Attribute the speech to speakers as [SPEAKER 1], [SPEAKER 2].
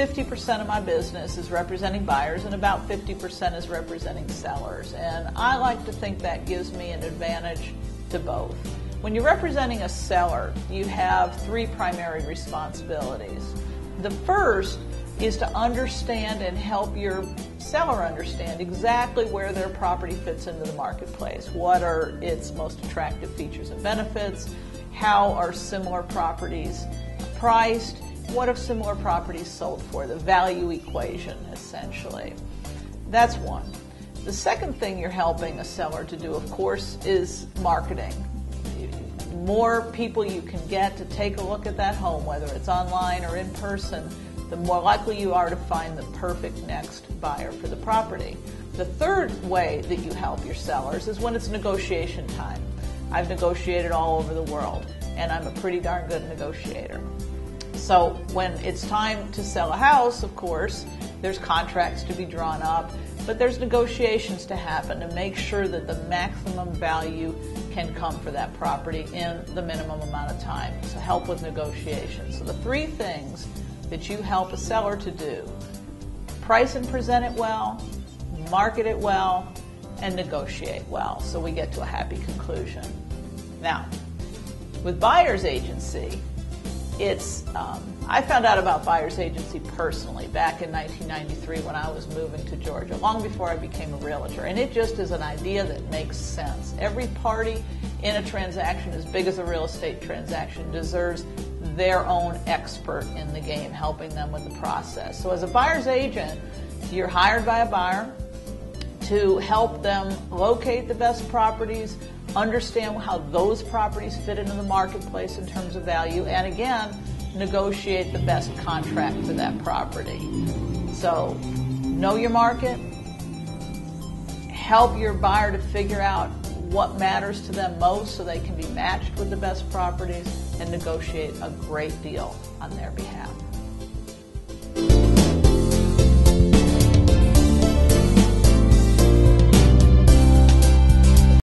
[SPEAKER 1] 50% of my business is representing buyers and about 50% is representing sellers. And I like to think that gives me an advantage to both. When you're representing a seller, you have three primary responsibilities. The first is to understand and help your seller understand exactly where their property fits into the marketplace. What are its most attractive features and benefits? How are similar properties priced? What have similar properties sold for? The value equation, essentially. That's one. The second thing you're helping a seller to do, of course, is marketing. The more people you can get to take a look at that home, whether it's online or in person, the more likely you are to find the perfect next buyer for the property. The third way that you help your sellers is when it's negotiation time. I've negotiated all over the world, and I'm a pretty darn good negotiator. So when it's time to sell a house, of course, there's contracts to be drawn up, but there's negotiations to happen to make sure that the maximum value can come for that property in the minimum amount of time. So help with negotiations. So the three things that you help a seller to do: price and present it well, market it well, and negotiate well, so we get to a happy conclusion. Now, with buyer's agency, I found out about buyer's agency personally back in 1993 when I was moving to Georgia, long before I became a realtor, and it just is an idea that makes sense. Every party in a transaction as big as a real estate transaction deserves their own expert in the game, helping them with the process. So as a buyer's agent, you're hired by a buyer to help them locate the best properties, understand how those properties fit into the marketplace in terms of value, and again, negotiate the best contract for that property. So know your market, help your buyer to figure out what matters to them most so they can be matched with the best properties, and negotiate a great deal on their behalf.